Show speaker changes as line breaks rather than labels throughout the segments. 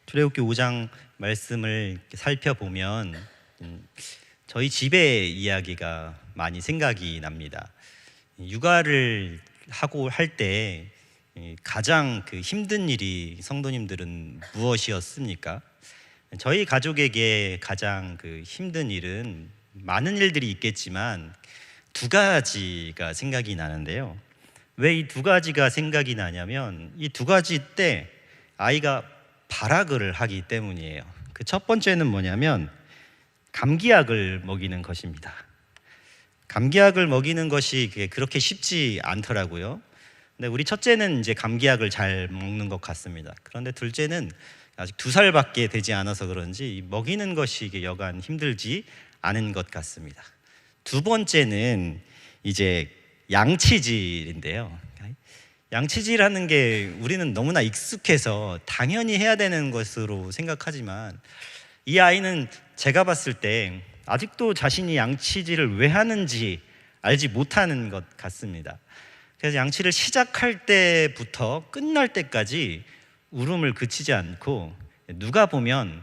출애굽기 5장 말씀을 살펴보면 저희 집의 이야기가 많이 생각이 납니다. 육아를 하고 할 때 가장 힘든 일이 성도님들은 무엇이었습니까? 저희 가족에게 가장 힘든 일은 많은 일들이 있겠지만 두 가지가 생각이 나는데요. 왜 이 두 가지가 생각이 나냐면 이 두 가지 때 아이가 발악을 하기 때문이에요. 그 첫 번째는 뭐냐면 감기약을 먹이는 것입니다. 감기약을 먹이는 것이 그렇게 쉽지 않더라고요. 근데 우리 첫째는 이제 감기약을 잘 먹는 것 같습니다. 그런데 둘째는 아직 2살밖에 되지 않아서 그런지 먹이는 것이 이게 여간 힘들지 않은 것 같습니다. 두 번째는 이제 양치질인데요. 양치질하는 게 우리는 너무나 익숙해서 당연히 해야 되는 것으로 생각하지만 이 아이는 제가 봤을 때 아직도 자신이 양치질을 왜 하는지 알지 못하는 것 같습니다. 그래서 양치를 시작할 때부터 끝날 때까지 울음을 그치지 않고 누가 보면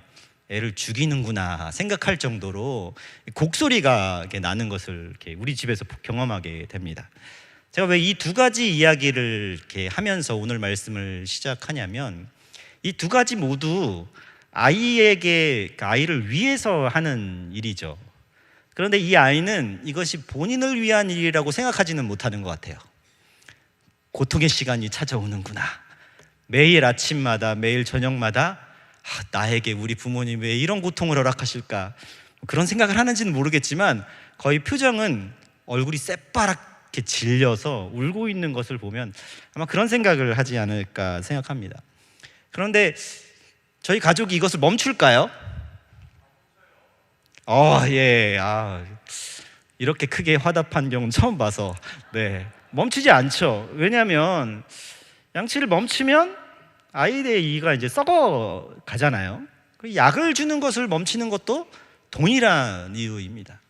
애를 죽이는구나 생각할 정도로 곡소리가 나는 것을 우리 집에서 경험하게 됩니다. 제가 왜 이 두 가지 이야기를 이렇게 하면서 오늘 말씀을 시작하냐면 이 두 가지 모두 아이를 위해서 하는 일이죠. 그런데 이 아이는 이것이 본인을 위한 일이라고 생각하지는 못하는 것 같아요. 고통의 시간이 찾아오는구나. 매일 아침마다 매일 저녁마다 나에게 우리 부모님 왜 이런 고통을 허락하실까, 그런 생각을 하는지는 모르겠지만 거의 표정은 얼굴이 새빠랗게 질려서 울고 있는 것을 보면 아마 그런 생각을 하지 않을까 생각합니다. 그런데 저희 가족이 이것을 멈출까요? 예. 이렇게 크게 화답한 경우는 처음 봐서 멈추지 않죠. 왜냐하면 양치를 멈추면 아이의 이가 이제 썩어 가잖아요. 약을 주는 것을 멈추는 것도 동일한 이유입니다.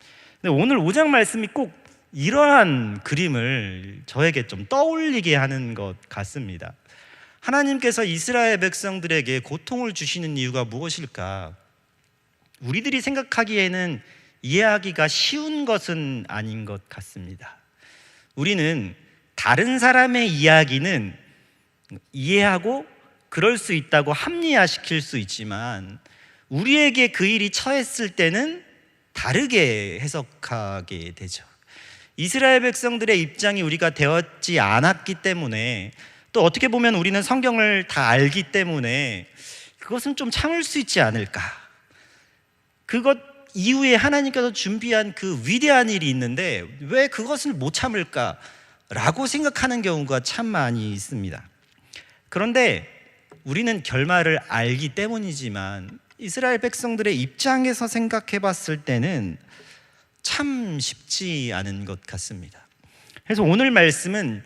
근데 오늘 5장 말씀이 꼭 이러한 그림을 저에게 좀 떠올리게 하는 것 같습니다. 하나님께서 이스라엘 백성들에게 고통을 주시는 이유가 무엇일까? 우리들이 생각하기에는 이해하기가 쉬운 것은 아닌 것 같습니다. 우리는 다른 사람의 이야기는 이해하고 그럴 수 있다고 합리화시킬 수 있지만 우리에게 그 일이 처했을 때는 다르게 해석하게 되죠. 이스라엘 백성들의 입장이 우리가 되었지 않았기 때문에, 또 어떻게 보면 우리는 성경을 다 알기 때문에 그것은 좀 참을 수 있지 않을까. 그것 이후에 하나님께서 준비한 그 위대한 일이 있는데 왜 그것을 못 참을까 라고 생각하는 경우가 참 많이 있습니다. 그런데 우리는 결말을 알기 때문이지만 이스라엘 백성들의 입장에서 생각해 봤을 때는 참 쉽지 않은 것 같습니다. 그래서 오늘 말씀은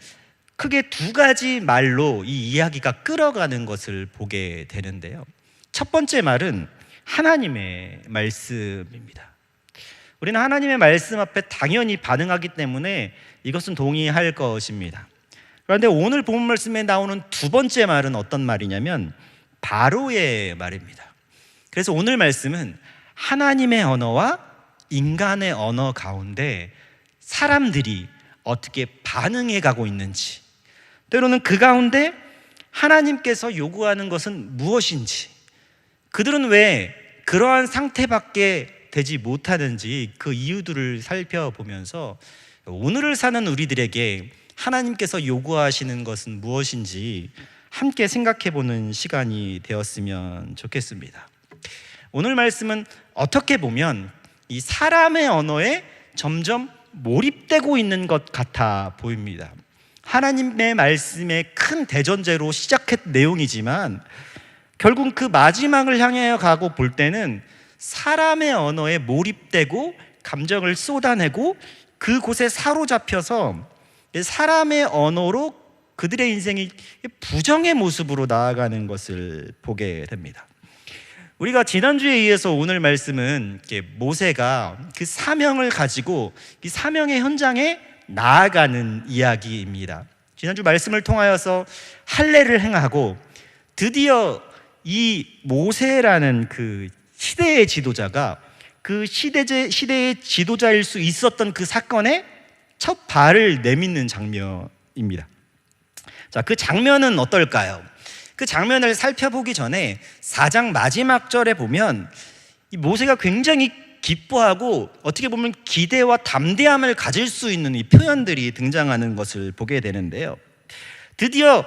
크게 두 가지 말로 이 이야기가 끌어가는 것을 보게 되는데요. 첫 번째 말은 하나님의 말씀입니다. 우리는 하나님의 말씀 앞에 당연히 반응하기 때문에 이것은 동의할 것입니다. 그런데 오늘 본 말씀에 나오는 두 번째 말은 어떤 말이냐면 바로의 말입니다. 그래서 오늘 말씀은 하나님의 언어와 인간의 언어 가운데 사람들이 어떻게 반응해 가고 있는지, 때로는 그 가운데 하나님께서 요구하는 것은 무엇인지, 그들은 왜 그러한 상태밖에 되지 못하는지 그 이유들을 살펴보면서 오늘을 사는 우리들에게 하나님께서 요구하시는 것은 무엇인지 함께 생각해보는 시간이 되었으면 좋겠습니다. 오늘 말씀은 어떻게 보면 이 사람의 언어에 점점 몰입되고 있는 것 같아 보입니다. 하나님의 말씀의 큰 대전제로 시작했던 내용이지만 결국 그 마지막을 향해 가고 볼 때는 사람의 언어에 몰입되고 감정을 쏟아내고 그곳에 사로잡혀서 사람의 언어로 그들의 인생이 부정의 모습으로 나아가는 것을 보게 됩니다. 우리가 지난주에 이어서 오늘 말씀은 모세가 그 사명을 가지고 이 사명의 현장에 나아가는 이야기입니다. 지난주 말씀을 통하여서 할례를 행하고 드디어 이 모세라는 그 시대의 지도자가 그 시대의 지도자일 수 있었던 그 사건에 첫 발을 내딛는 장면입니다. 자, 그 장면은 어떨까요? 그 장면을 살펴보기 전에 4장 마지막 절에 보면 이 모세가 굉장히 기뻐하고 어떻게 보면 기대와 담대함을 가질 수 있는 이 표현들이 등장하는 것을 보게 되는데요. 드디어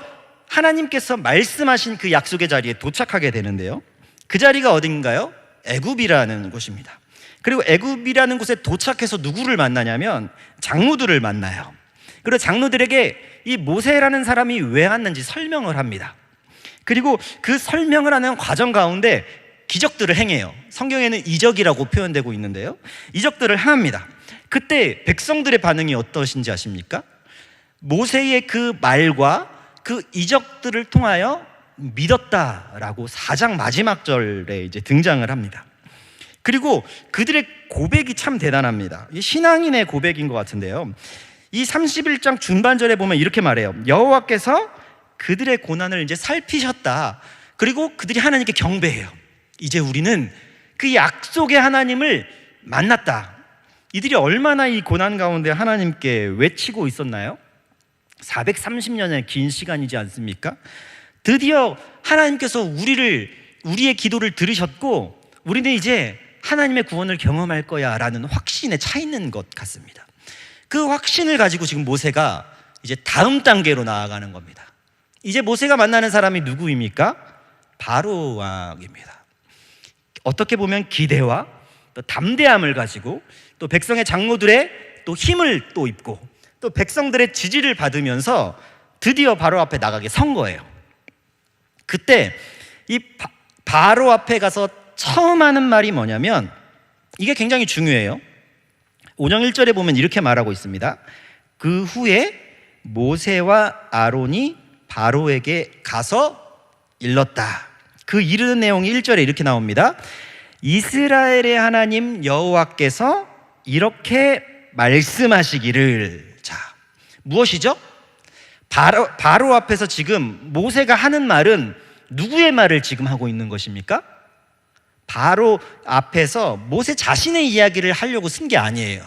하나님께서 말씀하신 그 약속의 자리에 도착하게 되는데요. 그 자리가 어딘가요? 애굽이라는 곳입니다. 그리고 애굽이라는 곳에 도착해서 누구를 만나냐면 장로들을 만나요. 그리고 장로들에게 이 모세라는 사람이 왜 왔는지 설명을 합니다. 그리고 그 설명을 하는 과정 가운데 기적들을 행해요. 성경에는 이적이라고 표현되고 있는데요. 이적들을 행합니다. 그때 백성들의 반응이 어떠신지 아십니까? 모세의 그 말과 그 이적들을 통하여 믿었다라고 4장 마지막 절에 이제 등장을 합니다. 그리고 그들의 고백이 참 대단합니다. 이 신앙인의 고백인 것 같은데요. 이 31장 중반절에 보면 이렇게 말해요. 여호와께서 그들의 고난을 이제 살피셨다. 그리고 그들이 하나님께 경배해요. 이제 우리는 그 약속의 하나님을 만났다. 이들이 얼마나 이 고난 가운데 하나님께 외치고 있었나요? 430년의 긴 시간이지 않습니까? 드디어 하나님께서 우리의 기도를 들으셨고 우리는 이제 하나님의 구원을 경험할 거야 라는 확신에 차 있는 것 같습니다. 그 확신을 가지고 지금 모세가 이제 다음 단계로 나아가는 겁니다. 이제 모세가 만나는 사람이 누구입니까? 바로 왕입니다. 어떻게 보면 기대와 또 담대함을 가지고 또 백성의 장로들의 또 힘을 또 입고 또 백성들의 지지를 받으면서 드디어 바로 앞에 나가게 선 거예요. 그때 이 바로 앞에 가서 처음 하는 말이 뭐냐면 이게 굉장히 중요해요. 5장 1절에 보면 이렇게 말하고 있습니다. 그 후에 모세와 아론이 바로에게 가서 일렀다. 그 이르는 내용이 1절에 이렇게 나옵니다. 이스라엘의 하나님 여호와께서 이렇게 말씀하시기를. 자, 무엇이죠? 바로 앞에서 지금 모세가 하는 말은 누구의 말을 지금 하고 있는 것입니까? 바로 앞에서 모세 자신의 이야기를 하려고 쓴 게 아니에요.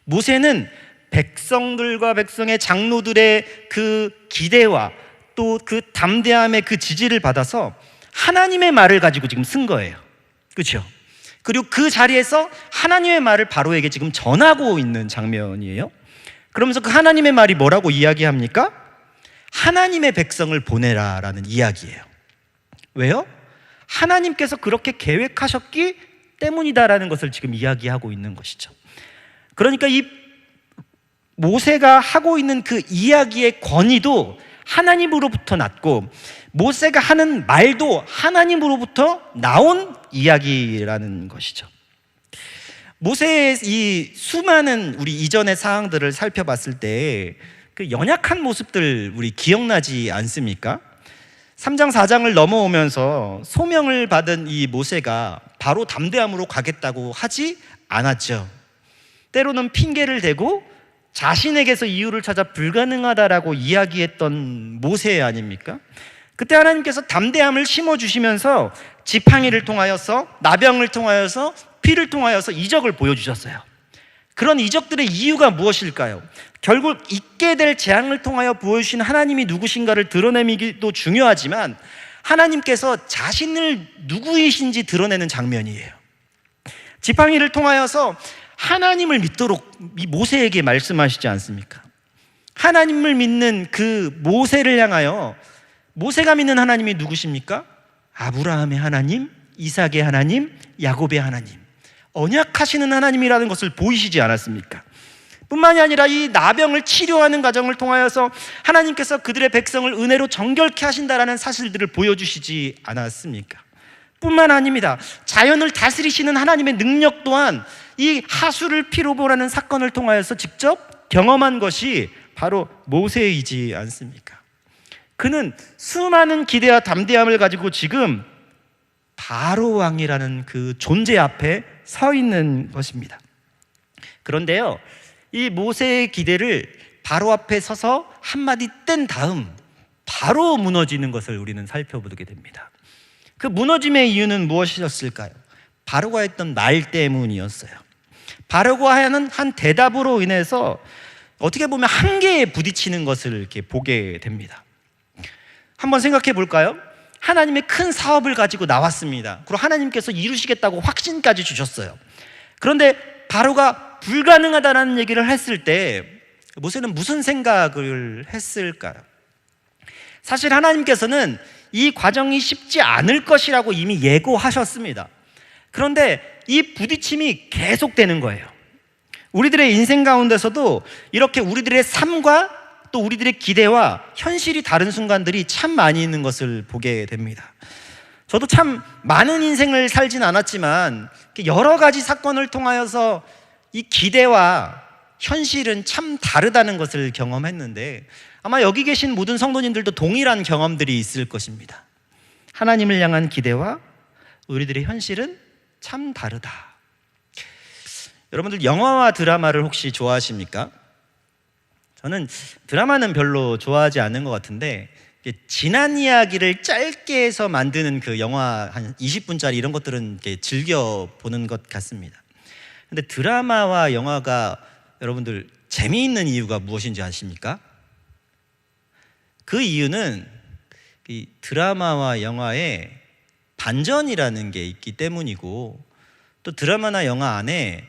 모세는 백성들과 백성의 장로들의 그 기대와 또 그 담대함의 그 지지를 받아서 하나님의 말을 가지고 지금 쓴 거예요. 그렇죠? 그리고 그 자리에서 하나님의 말을 바로에게 지금 전하고 있는 장면이에요. 그러면서 그 하나님의 말이 뭐라고 이야기합니까? 하나님의 백성을 보내라라는 이야기예요. 왜요? 하나님께서 그렇게 계획하셨기 때문이다라는 것을 지금 이야기하고 있는 것이죠. 그러니까 이 모세가 하고 있는 그 이야기의 권위도 하나님으로부터 났고 모세가 하는 말도 하나님으로부터 나온 이야기라는 것이죠. 모세의 이 수많은 우리 이전의 사항들을 살펴봤을 때 그 연약한 모습들 우리 기억나지 않습니까? 3장 4장을 넘어오면서 소명을 받은 이 모세가 바로 담대함으로 가겠다고 하지 않았죠. 때로는 핑계를 대고 자신에게서 이유를 찾아 불가능하다라고 이야기했던 모세 아닙니까? 그때 하나님께서 담대함을 심어주시면서 지팡이를 통하여서 나병을 통하여서 피를 통하여서 이적을 보여주셨어요. 그런 이적들의 이유가 무엇일까요? 결국 있게 될 재앙을 통하여 보여주신 하나님이 누구신가를 드러내기도 중요하지만 하나님께서 자신을 누구이신지 드러내는 장면이에요. 지팡이를 통하여서 하나님을 믿도록 모세에게 말씀하시지 않습니까? 하나님을 믿는 그 모세를 향하여 모세가 믿는 하나님이 누구십니까? 아브라함의 하나님, 이삭의 하나님, 야곱의 하나님, 언약하시는 하나님이라는 것을 보이시지 않았습니까? 뿐만이 아니라 이 나병을 치료하는 과정을 통하여서 하나님께서 그들의 백성을 은혜로 정결케 하신다라는 사실들을 보여주시지 않았습니까? 뿐만 아닙니다. 자연을 다스리시는 하나님의 능력 또한 이 하수를 피로 보라는 사건을 통하여서 직접 경험한 것이 바로 모세이지 않습니까? 그는 수많은 기대와 담대함을 가지고 지금 바로 왕이라는 그 존재 앞에 서 있는 것입니다. 그런데요, 이 모세의 기대를 바로 앞에 서서 한마디 뗀 다음 바로 무너지는 것을 우리는 살펴보게 됩니다. 그 무너짐의 이유는 무엇이었을까요? 바로가 했던 말 때문이었어요. 바로가 하는 한 대답으로 인해서 어떻게 보면 한계에 부딪히는 것을 이렇게 보게 됩니다. 한번 생각해 볼까요? 하나님의 큰 사업을 가지고 나왔습니다. 그리고 하나님께서 이루시겠다고 확신까지 주셨어요. 그런데 바로가 불가능하다는 얘기를 했을 때 모세는 무슨 생각을 했을까요? 사실 하나님께서는 이 과정이 쉽지 않을 것이라고 이미 예고하셨습니다. 그런데 이 부딪힘이 계속되는 거예요. 우리들의 인생 가운데서도 이렇게 우리들의 삶과 또 우리들의 기대와 현실이 다른 순간들이 참 많이 있는 것을 보게 됩니다. 저도 참 많은 인생을 살진 않았지만 여러 가지 사건을 통하여서 이 기대와 현실은 참 다르다는 것을 경험했는데 아마 여기 계신 모든 성도님들도 동일한 경험들이 있을 것입니다. 하나님을 향한 기대와 우리들의 현실은 참 다르다. 여러분들 영화와 드라마를 혹시 좋아하십니까? 저는 드라마는 별로 좋아하지 않는 것 같은데 지난 이야기를 짧게 해서 만드는 그 영화 한 20분짜리 이런 것들은 즐겨보는 것 같습니다. 근데 드라마와 영화가 여러분들 재미있는 이유가 무엇인지 아십니까? 그 이유는 이 드라마와 영화에 반전이라는 게 있기 때문이고 또 드라마나 영화 안에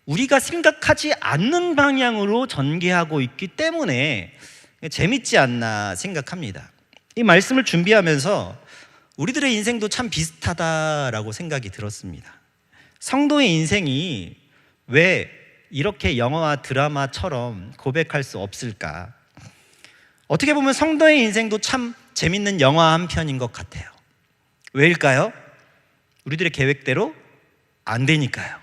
우리가 생각하지 않는 방향으로 전개하고 있기 때문에 재밌지 않나 생각합니다. 이 말씀을 준비하면서 우리들의 인생도 참 비슷하다라고 생각이 들었습니다. 성도의 인생이 왜 이렇게 영화와 드라마처럼 고백할 수 없을까? 어떻게 보면 성도의 인생도 참 재밌는 영화 한 편인 것 같아요. 왜일까요? 우리들의 계획대로 안 되니까요.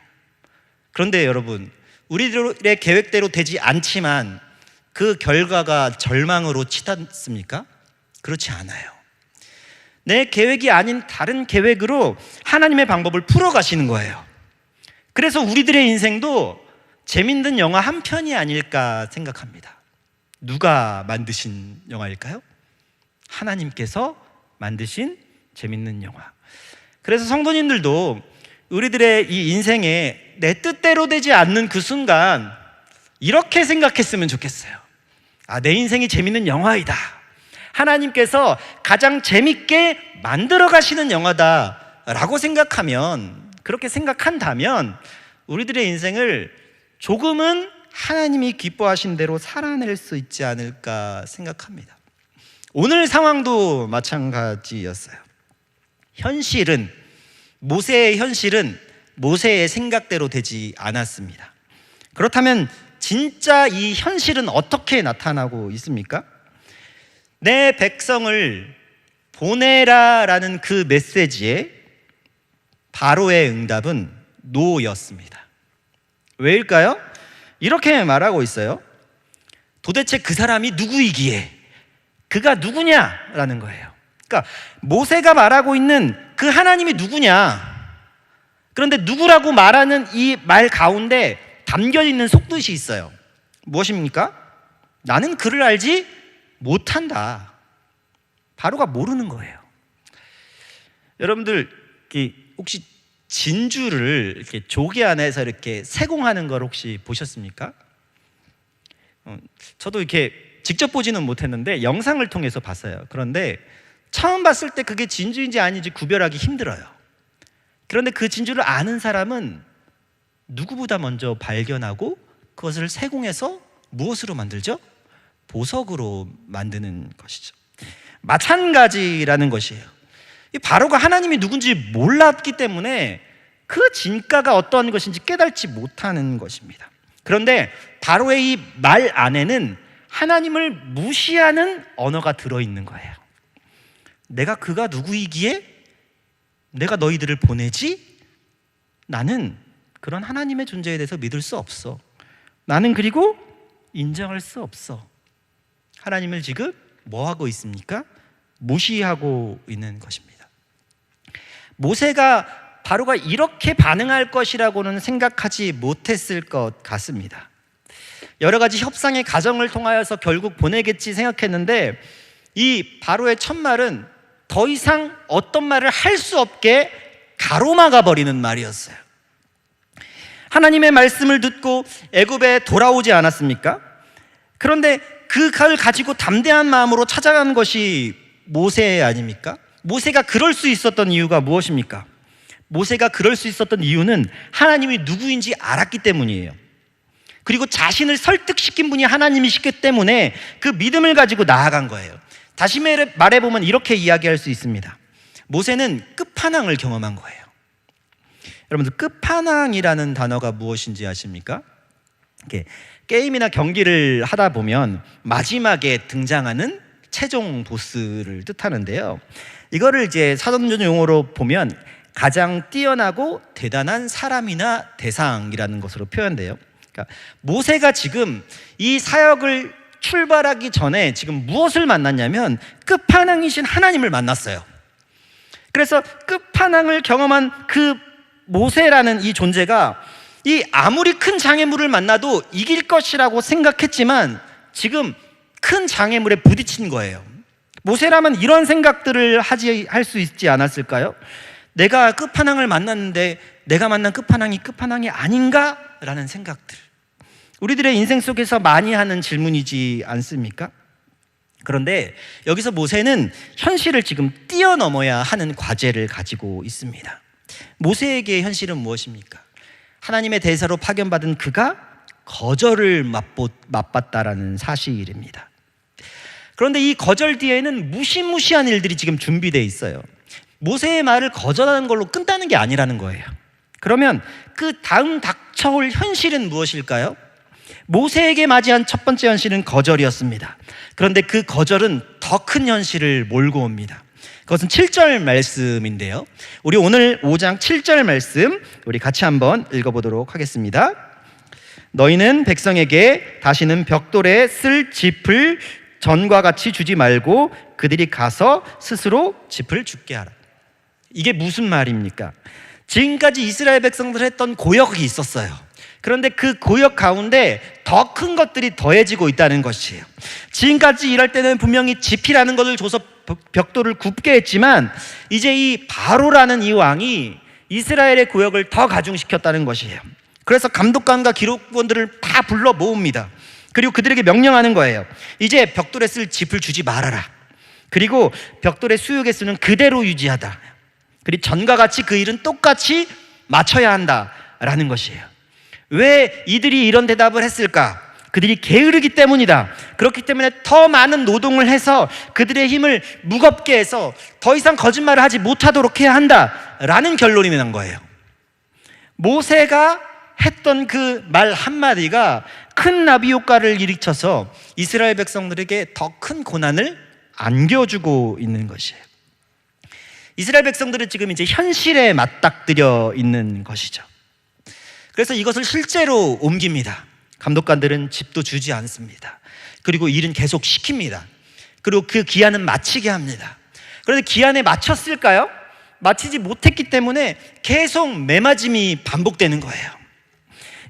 그런데 여러분, 우리들의 계획대로 되지 않지만 그 결과가 절망으로 치닫습니까? 그렇지 않아요. 내 계획이 아닌 다른 계획으로 하나님의 방법을 풀어가시는 거예요. 그래서 우리들의 인생도 재밌는 영화 한 편이 아닐까 생각합니다. 누가 만드신 영화일까요? 하나님께서 만드신 재밌는 영화. 그래서 성도님들도 우리들의 이 인생에 내 뜻대로 되지 않는 그 순간 이렇게 생각했으면 좋겠어요. 아, 내 인생이 재밌는 영화이다. 하나님께서 가장 재밌게 만들어 가시는 영화다 라고 생각하면, 그렇게 생각한다면 우리들의 인생을 조금은 하나님이 기뻐하신 대로 살아낼 수 있지 않을까 생각합니다. 오늘 상황도 마찬가지였어요. 모세의 현실은 모세의 생각대로 되지 않았습니다. 그렇다면 진짜 이 현실은 어떻게 나타나고 있습니까? 내 백성을 보내라라는 그 메시지에 바로의 응답은 노였습니다. 왜일까요? 이렇게 말하고 있어요. 도대체 그 사람이 누구이기에, 그가 누구냐라는 거예요. 그러니까 모세가 말하고 있는 그 하나님이 누구냐, 그런데 누구라고 말하는 이 말 가운데 담겨 있는 속뜻이 있어요. 무엇입니까? 나는 그를 알지 못한다. 바로가 모르는 거예요. 여러분들 혹시 진주를 이렇게 조개 안에서 이렇게 세공하는 걸 혹시 보셨습니까? 저도 이렇게 직접 보지는 못했는데 영상을 통해서 봤어요. 그런데 처음 봤을 때 그게 진주인지 아닌지 구별하기 힘들어요. 그런데 그 진주를 아는 사람은 누구보다 먼저 발견하고 그것을 세공해서 무엇으로 만들죠? 보석으로 만드는 것이죠. 마찬가지라는 것이에요. 이 바로가 하나님이 누군지 몰랐기 때문에 그 진가가 어떠한 것인지 깨닫지 못하는 것입니다. 그런데 바로의 이 말 안에는 하나님을 무시하는 언어가 들어있는 거예요. 내가 그가 누구이기에 내가 너희들을 보내지? 나는 그런 하나님의 존재에 대해서 믿을 수 없어. 나는 그리고 인정할 수 없어. 하나님을 지금 뭐 하고 있습니까? 무시하고 있는 것입니다. 모세가 바로가 이렇게 반응할 것이라고는 생각하지 못했을 것 같습니다. 여러 가지 협상의 과정을 통하여서 결국 보내겠지 생각했는데 이 바로의 첫말은 더 이상 어떤 말을 할 수 없게 가로막아 버리는 말이었어요. 하나님의 말씀을 듣고 애굽에 돌아오지 않았습니까? 그런데 그걸 가지고 담대한 마음으로 찾아가는 것이 모세 아닙니까? 모세가 그럴 수 있었던 이유가 무엇입니까? 모세가 그럴 수 있었던 이유는 하나님이 누구인지 알았기 때문이에요. 그리고 자신을 설득시킨 분이 하나님이시기 때문에 그 믿음을 가지고 나아간 거예요. 다시 말해보면 이렇게 이야기할 수 있습니다. 모세는 끝판왕을 경험한 거예요. 여러분들, 끝판왕이라는 단어가 무엇인지 아십니까? 게임이나 경기를 하다 보면 마지막에 등장하는 최종 보스를 뜻하는데요, 이거를 이제 사전전 용어로 보면 가장 뛰어나고 대단한 사람이나 대상이라는 것으로 표현돼요. 그러니까 모세가 지금 이 사역을 출발하기 전에 지금 무엇을 만났냐면 끝판왕이신 하나님을 만났어요. 그래서 끝판왕을 경험한 그 모세라는 이 존재가 이 아무리 큰 장애물을 만나도 이길 것이라고 생각했지만 지금 큰 장애물에 부딪힌 거예요. 모세라면 이런 생각들을 할 수 있지 않았을까요? 내가 끝판왕을 만났는데 내가 만난 끝판왕이 끝판왕이 아닌가? 라는 생각들, 우리들의 인생 속에서 많이 하는 질문이지 않습니까? 그런데 여기서 모세는 현실을 지금 뛰어넘어야 하는 과제를 가지고 있습니다. 모세에게 현실은 무엇입니까? 하나님의 대사로 파견받은 그가 거절을 맛봤다라는 사실입니다. 그런데 이 거절 뒤에는 무시무시한 일들이 지금 준비되어 있어요. 모세의 말을 거절하는 걸로 끝나는 게 아니라는 거예요. 그러면 그 다음 닥쳐올 현실은 무엇일까요? 모세에게 맞이한 첫 번째 현실은 거절이었습니다. 그런데 그 거절은 더 큰 현실을 몰고 옵니다. 그것은 7절 말씀인데요, 우리 오늘 5장 7절 말씀 우리 같이 한번 읽어보도록 하겠습니다. 너희는 백성에게 다시는 벽돌에 쓸 짚을 전과 같이 주지 말고 그들이 가서 스스로 짚을 줍게 하라. 이게 무슨 말입니까? 지금까지 이스라엘 백성들이 했던 고역이 있었어요. 그런데 그 고역 가운데 더 큰 것들이 더해지고 있다는 것이에요. 지금까지 일할 때는 분명히 짚이라는 것을 줘서 벽돌을 굽게 했지만 이제 이 바로라는 이 왕이 이스라엘의 고역을 더 가중시켰다는 것이에요. 그래서 감독관과 기록원들을 다 불러 모읍니다. 그리고 그들에게 명령하는 거예요. 이제 벽돌에 쓸 짚을 주지 말아라. 그리고 벽돌의 수육의 수는 그대로 유지하다. 그리고 전과 같이 그 일은 똑같이 맞춰야 한다라는 것이에요. 왜 이들이 이런 대답을 했을까? 그들이 게으르기 때문이다. 그렇기 때문에 더 많은 노동을 해서 그들의 힘을 무겁게 해서 더 이상 거짓말을 하지 못하도록 해야 한다라는 결론이 난 거예요. 모세가 했던 그 말 한마디가 큰 나비 효과를 일으켜서 이스라엘 백성들에게 더 큰 고난을 안겨주고 있는 것이에요. 이스라엘 백성들은 지금 이제 현실에 맞닥뜨려 있는 것이죠. 그래서 이것을 실제로 옮깁니다. 감독관들은 짚도 주지 않습니다. 그리고 일은 계속 시킵니다. 그리고 그 기한은 마치게 합니다. 그런데 기한에 마쳤을까요? 마치지 못했기 때문에 계속 매맞음이 반복되는 거예요.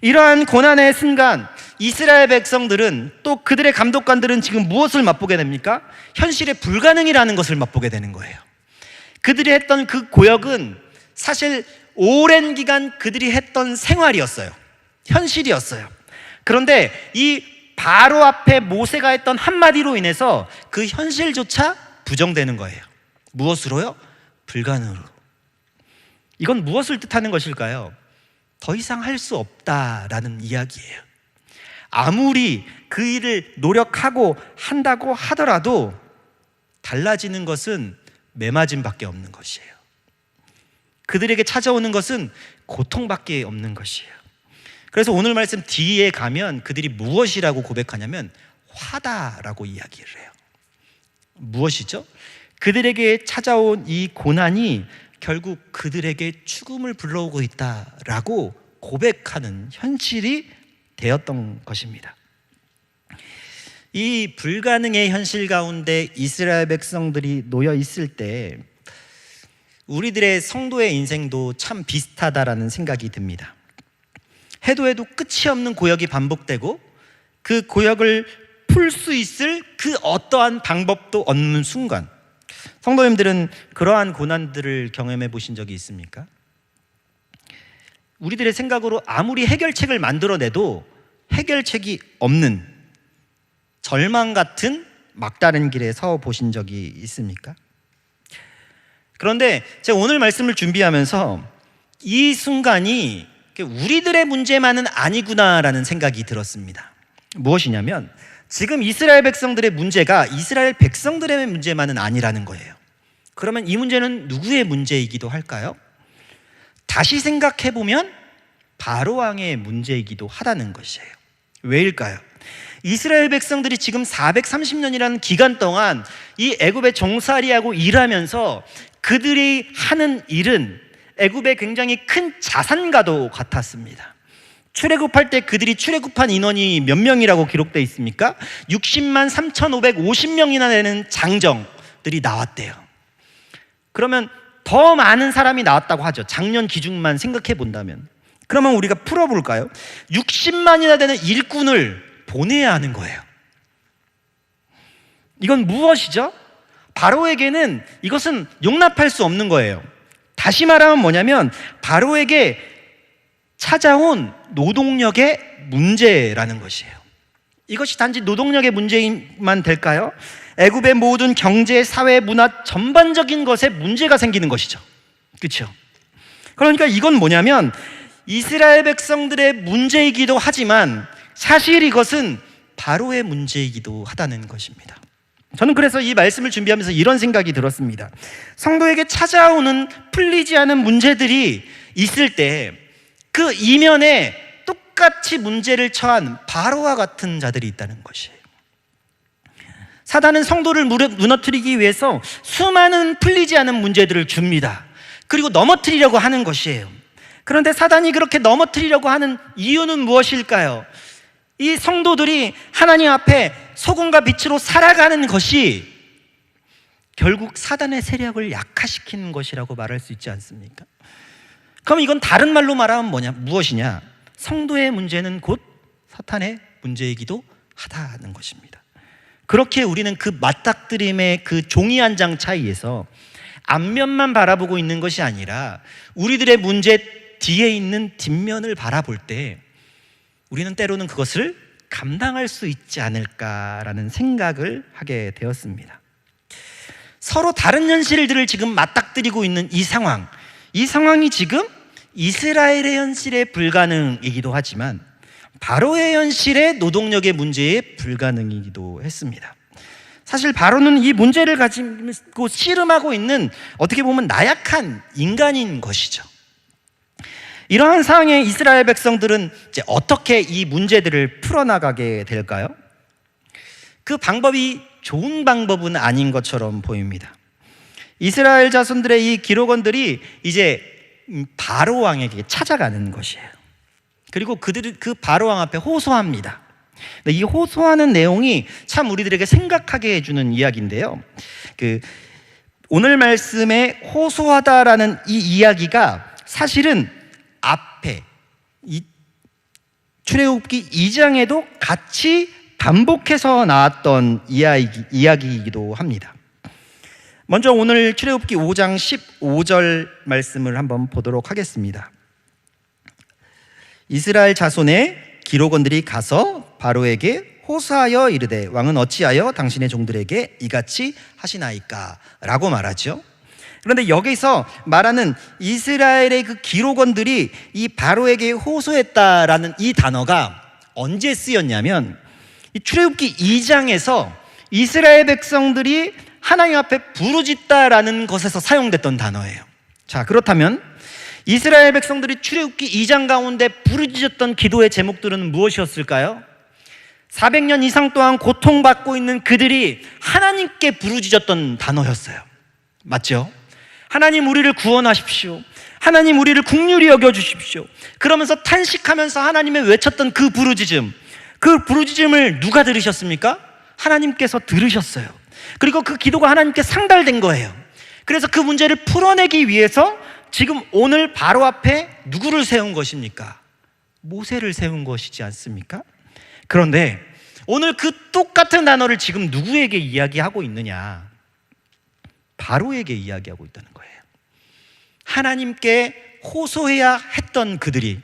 이러한 고난의 순간 이스라엘 백성들은, 또 그들의 감독관들은 지금 무엇을 맛보게 됩니까? 현실의 불가능이라는 것을 맛보게 되는 거예요. 그들이 했던 그 고역은 사실 오랜 기간 그들이 했던 생활이었어요. 현실이었어요. 그런데 이 바로 앞에 모세가 했던 한마디로 인해서 그 현실조차 부정되는 거예요. 무엇으로요? 불가능으로. 이건 무엇을 뜻하는 것일까요? 더 이상 할 수 없다라는 이야기예요. 아무리 그 일을 노력하고 한다고 하더라도 달라지는 것은 매맞음밖에 없는 것이에요. 그들에게 찾아오는 것은 고통밖에 없는 것이에요. 그래서 오늘 말씀 뒤에 가면 그들이 무엇이라고 고백하냐면 화다라고 이야기를 해요. 무엇이죠? 그들에게 찾아온 이 고난이 결국 그들에게 죽음을 불러오고 있다라고 고백하는 현실이 되었던 것입니다. 이 불가능의 현실 가운데 이스라엘 백성들이 놓여 있을 때 우리들의 성도의 인생도 참 비슷하다라는 생각이 듭니다. 해도 끝이 없는 고역이 반복되고 그 고역을 풀 수 있을 그 어떠한 방법도 없는 순간, 성도님들은 그러한 고난들을 경험해 보신 적이 있습니까? 우리들의 생각으로 아무리 해결책을 만들어내도 해결책이 없는 절망 같은 막다른 길에 서 보신 적이 있습니까? 그런데 제가 오늘 말씀을 준비하면서 이 순간이 우리들의 문제만은 아니구나라는 생각이 들었습니다. 무엇이냐면 지금 이스라엘 백성들의 문제가 이스라엘 백성들의 문제만은 아니라는 거예요. 그러면 이 문제는 누구의 문제이기도 할까요? 다시 생각해보면 바로 왕의 문제이기도 하다는 것이에요. 왜일까요? 이스라엘 백성들이 지금 430년이라는 기간 동안 이 애굽에 종살이하고 일하면서 그들이 하는 일은 애굽의 굉장히 큰 자산가도 같았습니다. 출애굽할 때 그들이 출애굽한 인원이 몇 명이라고 기록되어 있습니까? 60만 3,550명이나 되는 장정들이 나왔대요. 그러면 더 많은 사람이 나왔다고 하죠. 작년 기준만 생각해 본다면. 그러면 우리가 풀어볼까요? 60만이나 되는 일꾼을 보내야 하는 거예요. 이건 무엇이죠? 바로에게는 이것은 용납할 수 없는 거예요. 다시 말하면 뭐냐면 바로에게 찾아온 노동력의 문제라는 것이에요. 이것이 단지 노동력의 문제만 될까요? 애굽의 모든 경제, 사회, 문화 전반적인 것에 문제가 생기는 것이죠. 그렇죠? 그러니까 이건 뭐냐면 이스라엘 백성들의 문제이기도 하지만 사실 이것은 바로의 문제이기도 하다는 것입니다. 저는 그래서 이 말씀을 준비하면서 이런 생각이 들었습니다. 성도에게 찾아오는 풀리지 않은 문제들이 있을 때 그 이면에 똑같이 문제를 처한 바로와 같은 자들이 있다는 것이에요. 사단은 성도를 무너뜨리기 위해서 수많은 풀리지 않은 문제들을 줍니다. 그리고 넘어뜨리려고 하는 것이에요. 그런데 사단이 그렇게 넘어뜨리려고 하는 이유는 무엇일까요? 이 성도들이 하나님 앞에 소금과 빛으로 살아가는 것이 결국 사단의 세력을 약화시키는 것이라고 말할 수 있지 않습니까? 그럼 이건 다른 말로 말하면 무엇이냐? 성도의 문제는 곧 사탄의 문제이기도 하다는 것입니다. 그렇게 우리는 그 맞닥뜨림의 그 종이 한 장 차이에서 앞면만 바라보고 있는 것이 아니라 우리들의 문제 뒤에 있는 뒷면을 바라볼 때 우리는 때로는 그것을 감당할 수 있지 않을까라는 생각을 하게 되었습니다. 서로 다른 현실들을 지금 맞닥뜨리고 있는 이 상황이 지금 이스라엘의 현실에 불가능이기도 하지만 바로의 현실의 노동력의 문제에 불가능이기도 했습니다. 사실 바로는 이 문제를 가지고 씨름하고 있는 어떻게 보면 나약한 인간인 것이죠. 이러한 상황에 이스라엘 백성들은 이제 어떻게 이 문제들을 풀어나가게 될까요? 그 방법이 좋은 방법은 아닌 것처럼 보입니다. 이스라엘 자손들의 이 기록원들이 이제 바로 왕에게 찾아가는 것이에요. 그리고 그들이 그 바로 왕 앞에 호소합니다. 이 호소하는 내용이 참 우리들에게 생각하게 해주는 이야기인데요. 오늘 말씀에 호소하다라는 이 이야기가 사실은 앞에 이 출애굽기 2장에도 같이 반복해서 나왔던 이야기이기도 합니다. 먼저 오늘 출애굽기 5장 15절 말씀을 한번 보도록 하겠습니다. 이스라엘 자손의 기록원들이 가서 바로에게 호소하여 이르되 왕은 어찌하여 당신의 종들에게 이같이 하시나이까? 라고 말하죠. 그런데 여기서 말하는 이스라엘의 그 기록원들이 이 바로에게 호소했다라는 이 단어가 언제 쓰였냐면 이 출애굽기 2장에서 이스라엘 백성들이 하나님 앞에 부르짖다라는 것에서 사용됐던 단어예요. 자, 그렇다면 이스라엘 백성들이 출애굽기 2장 가운데 부르짖었던 기도의 제목들은 무엇이었을까요? 400년 이상 동안 고통받고 있는 그들이 하나님께 부르짖었던 단어였어요. 맞죠? 하나님 우리를 구원하십시오. 하나님 우리를 긍휼히 여겨주십시오. 그러면서 탄식하면서 하나님의 외쳤던 그 부르짖음을 누가 들으셨습니까? 하나님께서 들으셨어요. 그리고 그 기도가 하나님께 상달된 거예요. 그래서 그 문제를 풀어내기 위해서 지금 오늘 바로 앞에 누구를 세운 것입니까? 모세를 세운 것이지 않습니까? 그런데 오늘 그 똑같은 단어를 지금 누구에게 이야기하고 있느냐? 바로에게 이야기하고 있다는 거예요. 하나님께 호소해야 했던 그들이,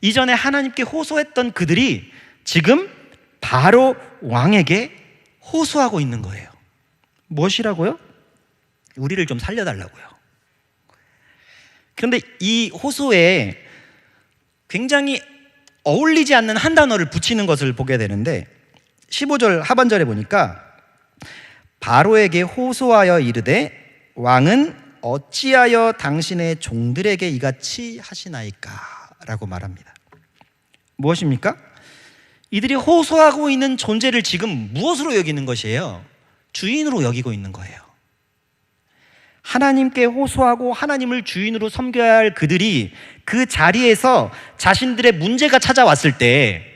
이전에 하나님께 호소했던 그들이 지금 바로 왕에게 호소하고 있는 거예요. 무엇이라고요? 우리를 좀 살려달라고요. 그런데 이 호소에 굉장히 어울리지 않는 한 단어를 붙이는 것을 보게 되는데 15절 하반절에 보니까 바로에게 호소하여 이르되 왕은 어찌하여 당신의 종들에게 이같이 하시나이까? 라고 말합니다. 무엇입니까? 이들이 호소하고 있는 존재를 지금 무엇으로 여기는 것이에요? 주인으로 여기고 있는 거예요. 하나님께 호소하고 하나님을 주인으로 섬겨야 할 그들이 그 자리에서 자신들의 문제가 찾아왔을 때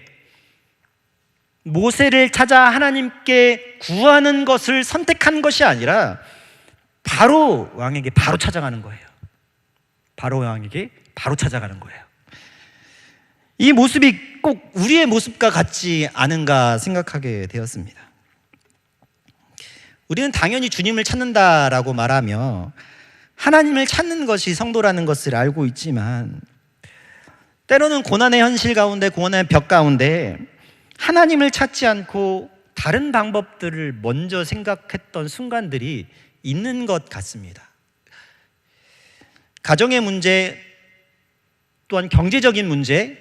모세를 찾아 하나님께 구하는 것을 선택한 것이 아니라 바로 왕에게 바로 찾아가는 거예요. 바로 왕에게 바로 찾아가는 거예요. 이 모습이 꼭 우리의 모습과 같지 않은가 생각하게 되었습니다. 우리는 당연히 주님을 찾는다라고 말하며 하나님을 찾는 것이 성도라는 것을 알고 있지만 때로는 고난의 현실 가운데, 고난의 벽 가운데 하나님을 찾지 않고 다른 방법들을 먼저 생각했던 순간들이 있는 것 같습니다. 가정의 문제, 또한 경제적인 문제,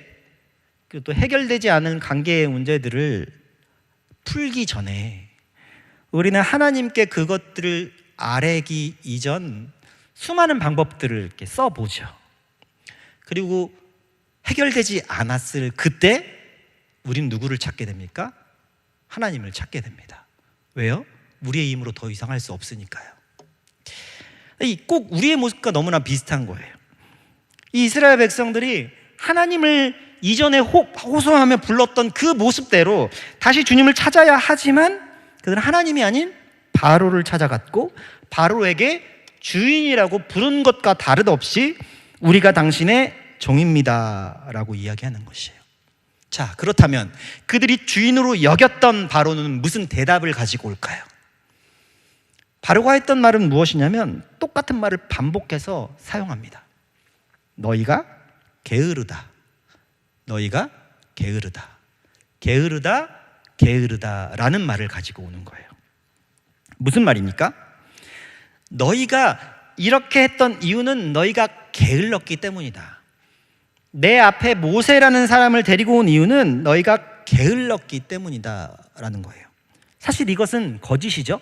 또 해결되지 않은 관계의 문제들을 풀기 전에 우리는 하나님께 그것들을 아뢰기 이전 수많은 방법들을 이렇게 써보죠. 그리고 해결되지 않았을 그때 우린 누구를 찾게 됩니까? 하나님을 찾게 됩니다. 왜요? 우리의 힘으로 더 이상 할 수 없으니까요. 꼭 우리의 모습과 너무나 비슷한 거예요. 이 이스라엘 백성들이 하나님을 이전에 호소하며 불렀던 그 모습대로 다시 주님을 찾아야 하지만 그들은 하나님이 아닌 바로를 찾아갔고 바로에게 주인이라고 부른 것과 다름없이 우리가 당신의 종입니다 라고 이야기하는 것이에요. 자, 그렇다면 그들이 주인으로 여겼던 바로는 무슨 대답을 가지고 올까요? 바로가 했던 말은 무엇이냐면 똑같은 말을 반복해서 사용합니다. 너희가 게으르다, 너희가 게으르다, 게으르다, 게으르다 라는 말을 가지고 오는 거예요. 무슨 말입니까? 너희가 이렇게 했던 이유는 너희가 게을렀기 때문이다. 내 앞에 모세라는 사람을 데리고 온 이유는 너희가 게을렀기 때문이다 라는 거예요. 사실 이것은 거짓이죠.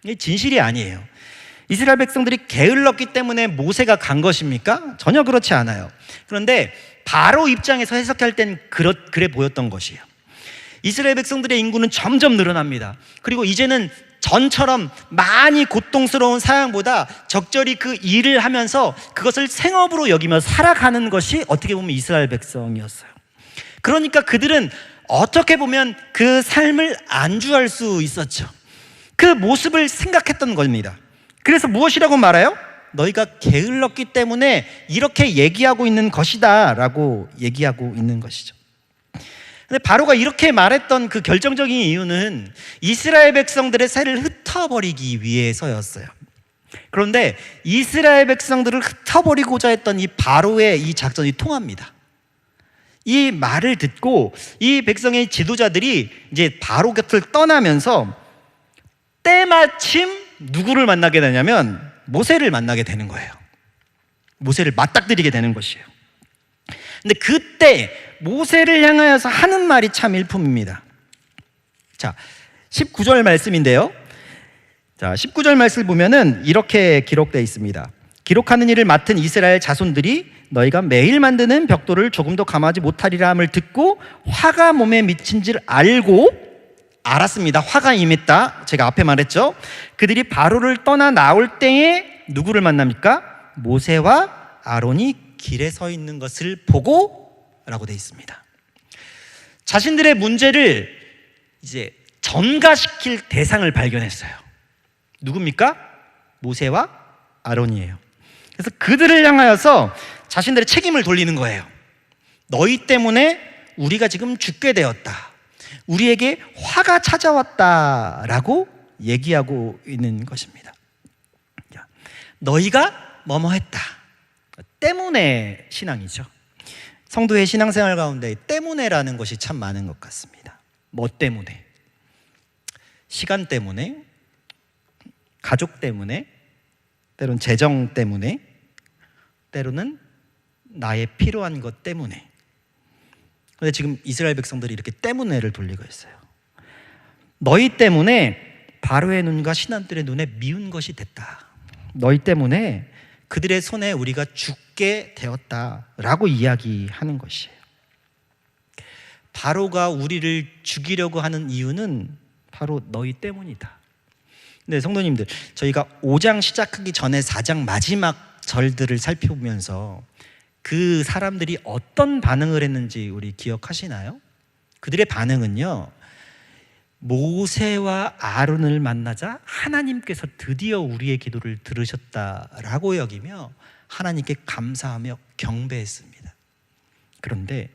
이게 진실이 아니에요. 이스라엘 백성들이 게을렀기 때문에 모세가 간 것입니까? 전혀 그렇지 않아요. 그런데 바로 입장에서 해석할 땐 그래 보였던 것이에요. 이스라엘 백성들의 인구는 점점 늘어납니다. 그리고 이제는 전처럼 많이 고통스러운 사양보다 적절히 그 일을 하면서 그것을 생업으로 여기며 살아가는 것이 어떻게 보면 이스라엘 백성이었어요. 그러니까 그들은 어떻게 보면 그 삶을 안주할 수 있었죠. 그 모습을 생각했던 겁니다. 그래서 무엇이라고 말해요? 너희가 게을렀기 때문에 이렇게 얘기하고 있는 것이다 라고 얘기하고 있는 것이죠. 근데 바로가 이렇게 말했던 그 결정적인 이유는 이스라엘 백성들의 세를 흩어버리기 위해서였어요. 그런데 이스라엘 백성들을 흩어버리고자 했던 이 바로의 이 작전이 통합니다. 이 말을 듣고 이 백성의 지도자들이 이제 바로 곁을 떠나면서 때마침 누구를 만나게 되냐면 모세를 만나게 되는 거예요. 모세를 맞닥뜨리게 되는 것이에요. 근데 그때 모세를 향하여서 하는 말이 참 일품입니다. 자, 19절 말씀인데요. 자, 19절 말씀을 보면은 이렇게 기록되어 있습니다. 기록하는 일을 맡은 이스라엘 자손들이 너희가 매일 만드는 벽돌을 조금도 감하지 못하리라 함을 듣고 화가 몸에 미친 줄 알았습니다. 화가 임했다. 제가 앞에 말했죠. 그들이 바로를 떠나 나올 때에 누구를 만납니까? 모세와 아론이 길에 서 있는 것을 보고 라고 되어 있습니다. 자신들의 문제를 이제 전가시킬 대상을 발견했어요. 누굽니까? 모세와 아론이에요. 그래서 그들을 향하여서 자신들의 책임을 돌리는 거예요. 너희 때문에 우리가 지금 죽게 되었다. 우리에게 화가 찾아왔다라고 얘기하고 있는 것입니다. 너희가 뭐뭐 했다. 때문에 신앙이죠. 성도의 신앙생활 가운데 때문에라는 것이 참 많은 것 같습니다. 뭐 때문에? 시간 때문에, 가족 때문에, 때로는 재정 때문에, 때로는 나의 필요한 것 때문에. 그런데 지금 이스라엘 백성들이 이렇게 때문에를 돌리고 있어요. 너희 때문에 바로의 눈과 신하들의 눈에 미운 것이 됐다. 너희 때문에 그들의 손에 우리가 죽게 되었다라고 이야기하는 것이에요. 바로가 우리를 죽이려고 하는 이유는 바로 너희 때문이다. 근데 성도님들, 저희가 5장 시작하기 전에 4장 마지막 절들을 살펴보면서 그 사람들이 어떤 반응을 했는지 우리 기억하시나요? 그들의 반응은요, 모세와 아론을 만나자 하나님께서 드디어 우리의 기도를 들으셨다라고 여기며 하나님께 감사하며 경배했습니다. 그런데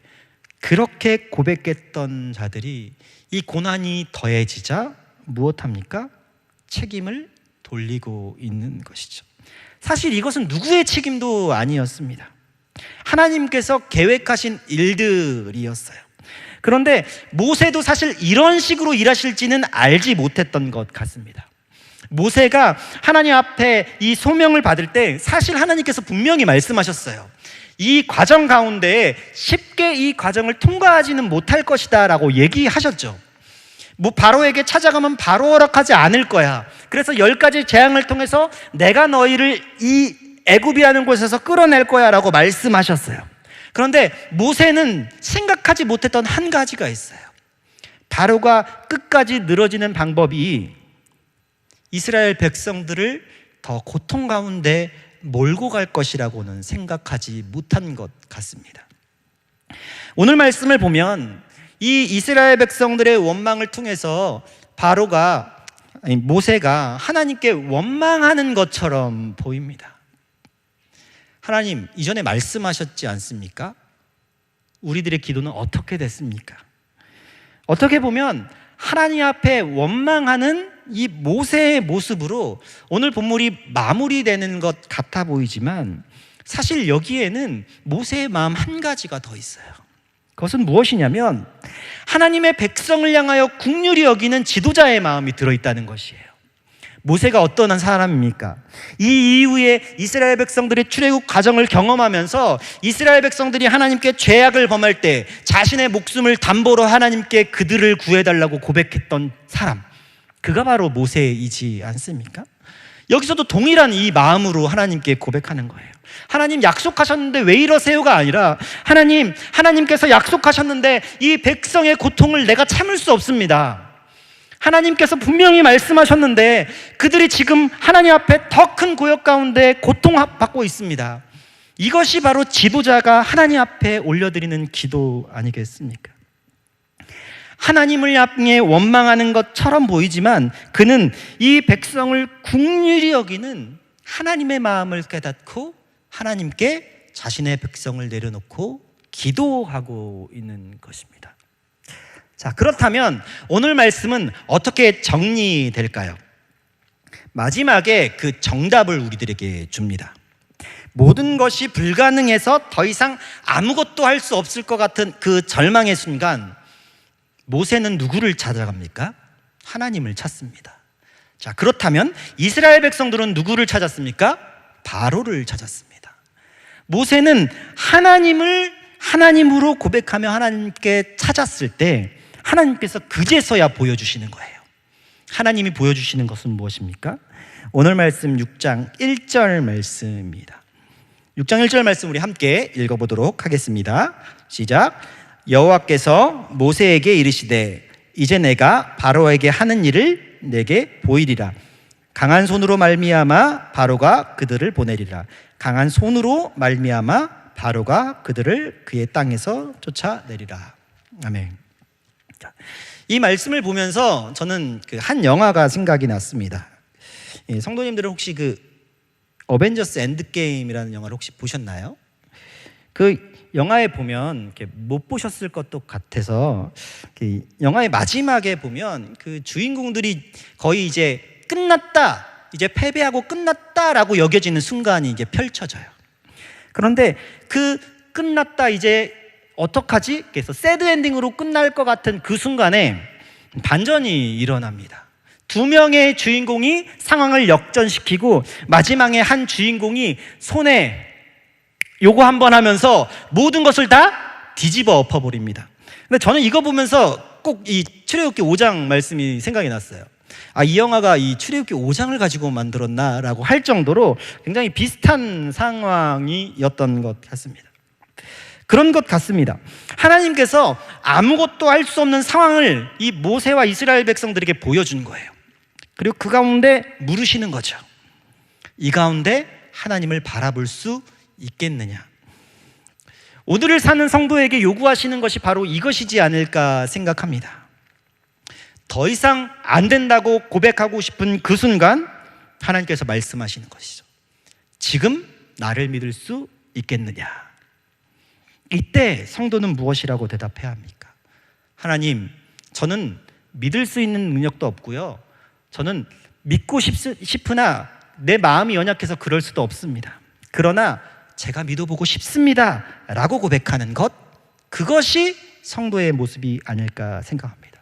그렇게 고백했던 자들이 이 고난이 더해지자 무엇합니까? 책임을 돌리고 있는 것이죠. 사실 이것은 누구의 책임도 아니었습니다. 하나님께서 계획하신 일들이었어요. 그런데 모세도 사실 이런 식으로 일하실지는 알지 못했던 것 같습니다. 모세가 하나님 앞에 이 소명을 받을 때 사실 하나님께서 분명히 말씀하셨어요. 이 과정 가운데 쉽게 이 과정을 통과하지는 못할 것이다 라고 얘기하셨죠. 바로에게 찾아가면 바로 허락하지 않을 거야. 그래서 10가지 재앙을 통해서 내가 너희를 이 애굽이라는 곳에서 끌어낼 거야 라고 말씀하셨어요. 그런데 모세는 생각하지 못했던 한 가지가 있어요. 바로가 끝까지 늘어지는 방법이 이스라엘 백성들을 더 고통 가운데 몰고 갈 것이라고는 생각하지 못한 것 같습니다. 오늘 말씀을 보면 이 이스라엘 백성들의 원망을 통해서 모세가 하나님께 원망하는 것처럼 보입니다. 하나님, 이전에 말씀하셨지 않습니까? 우리들의 기도는 어떻게 됐습니까? 어떻게 보면 하나님 앞에 원망하는 이 모세의 모습으로 오늘 본문이 마무리되는 것 같아 보이지만 사실 여기에는 모세의 마음 한 가지가 더 있어요. 그것은 무엇이냐면 하나님의 백성을 향하여 긍휼히 여기는 지도자의 마음이 들어있다는 것이에요. 모세가 어떤 사람입니까? 이 이후에 이스라엘 백성들이 출애굽 과정을 경험하면서 이스라엘 백성들이 하나님께 죄악을 범할 때 자신의 목숨을 담보로 하나님께 그들을 구해달라고 고백했던 사람, 그가 바로 모세이지 않습니까? 여기서도 동일한 이 마음으로 하나님께 고백하는 거예요. 하나님 약속하셨는데 왜 이러세요가 아니라 하나님께서 약속하셨는데 이 백성의 고통을 내가 참을 수 없습니다. 하나님께서 분명히 말씀하셨는데 그들이 지금 하나님 앞에 더 큰 고역 가운데 고통받고 있습니다. 이것이 바로 지도자가 하나님 앞에 올려드리는 기도 아니겠습니까? 하나님을 향해 원망하는 것처럼 보이지만 그는 이 백성을 긍휼히 여기는 하나님의 마음을 깨닫고 하나님께 자신의 백성을 내려놓고 기도하고 있는 것입니다. 자, 그렇다면 오늘 말씀은 어떻게 정리될까요? 마지막에 그 정답을 우리들에게 줍니다. 모든 것이 불가능해서 더 이상 아무것도 할 수 없을 것 같은 그 절망의 순간 모세는 누구를 찾아갑니까? 하나님을 찾습니다. 자, 그렇다면 이스라엘 백성들은 누구를 찾았습니까? 바로를 찾았습니다. 모세는 하나님을 하나님으로 고백하며 하나님께 찾았을 때 하나님께서 그제서야 보여주시는 거예요. 하나님이 보여주시는 것은 무엇입니까? 오늘 말씀 6장 1절 말씀입니다. 6장 1절 말씀 우리 함께 읽어보도록 하겠습니다. 시작. 여호와께서 모세에게 이르시되 이제 내가 바로에게 하는 일을 내게 보이리라. 강한 손으로 말미암아 바로가 그들을 보내리라. 강한 손으로 말미암아 바로가 그들을 그의 땅에서 쫓아내리라. 아멘. 이 말씀을 보면서 저는 그 한 영화가 생각이 났습니다. 성도님들은 혹시 그 어벤져스 엔드게임이라는 영화를 혹시 보셨나요? 그 영화에 보면 못 보셨을 것도 같아서 영화의 마지막에 보면 그 주인공들이 거의 이제 끝났다 이제 패배하고 끝났다라고 여겨지는 순간이 이제 펼쳐져요. 그런데 그 끝났다 이제 어떡하지? 그래서 새드 엔딩으로 끝날 것 같은 그 순간에 반전이 일어납니다. 두 명의 주인공이 상황을 역전시키고 마지막에 한 주인공이 손에 요거 한번 하면서 모든 것을 다 뒤집어 엎어버립니다. 근데 저는 이거 보면서 꼭 이 출애굽기 5장 말씀이 생각이 났어요. 이 영화가 이 출애굽기 5장을 가지고 만들었나라고 할 정도로 굉장히 비슷한 상황이었던 것 같습니다. 그런 것 같습니다. 하나님께서 아무것도 할 수 없는 상황을 이 모세와 이스라엘 백성들에게 보여준 거예요. 그리고 그 가운데 물으시는 거죠. 이 가운데 하나님을 바라볼 수 있겠느냐? 오늘을 사는 성도에게 요구하시는 것이 바로 이것이지 않을까 생각합니다. 더 이상 안 된다고 고백하고 싶은 그 순간 하나님께서 말씀하시는 것이죠. 지금 나를 믿을 수 있겠느냐? 이때 성도는 무엇이라고 대답해야 합니까? 하나님, 저는 믿을 수 있는 능력도 없고요, 저는 믿고 싶으나 내 마음이 연약해서 그럴 수도 없습니다. 그러나 제가 믿어보고 싶습니다 라고 고백하는 것, 그것이 성도의 모습이 아닐까 생각합니다.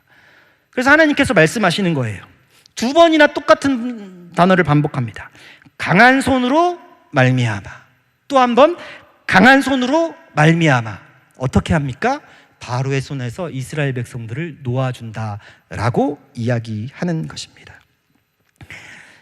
그래서 하나님께서 말씀하시는 거예요. 두 번이나 똑같은 단어를 반복합니다. 강한 손으로 말미암아. 또 한 번 강한 손으로 말미암아. 어떻게 합니까? 바로의 손에서 이스라엘 백성들을 놓아준다라고 이야기하는 것입니다.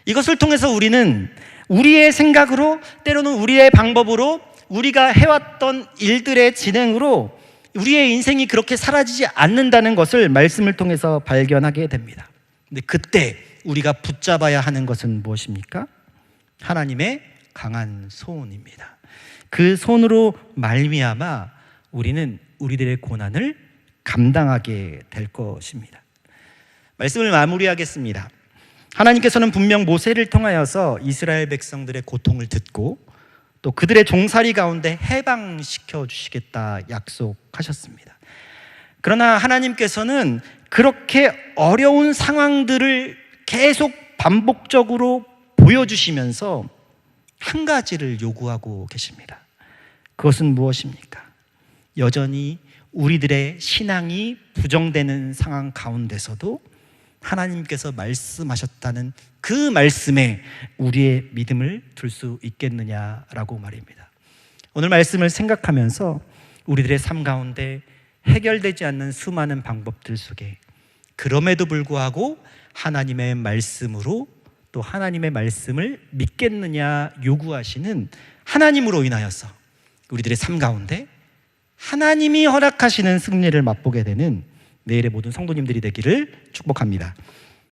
이것을 통해서 우리는 우리의 생각으로, 때로는 우리의 방법으로, 우리가 해왔던 일들의 진행으로 우리의 인생이 그렇게 사라지지 않는다는 것을 말씀을 통해서 발견하게 됩니다. 근데 그때 우리가 붙잡아야 하는 것은 무엇입니까? 하나님의 강한 손입니다. 그 손으로 말미암아 우리는 우리들의 고난을 감당하게 될 것입니다. 말씀을 마무리하겠습니다. 하나님께서는 분명 모세를 통하여서 이스라엘 백성들의 고통을 듣고 또 그들의 종살이 가운데 해방시켜 주시겠다 약속하셨습니다. 그러나 하나님께서는 그렇게 어려운 상황들을 계속 반복적으로 보여주시면서 한 가지를 요구하고 계십니다. 그것은 무엇입니까? 여전히 우리들의 신앙이 부정되는 상황 가운데서도 하나님께서 말씀하셨다는 그 말씀에 우리의 믿음을 둘 수 있겠느냐라고 말입니다. 오늘 말씀을 생각하면서 우리들의 삶 가운데 해결되지 않는 수많은 방법들 속에 그럼에도 불구하고 하나님의 말씀으로 또 하나님의 말씀을 믿겠느냐 요구하시는 하나님으로 인하여서 우리들의 삶 가운데 하나님이 허락하시는 승리를 맛보게 되는 내일의 모든 성도님들이 되기를 축복합니다.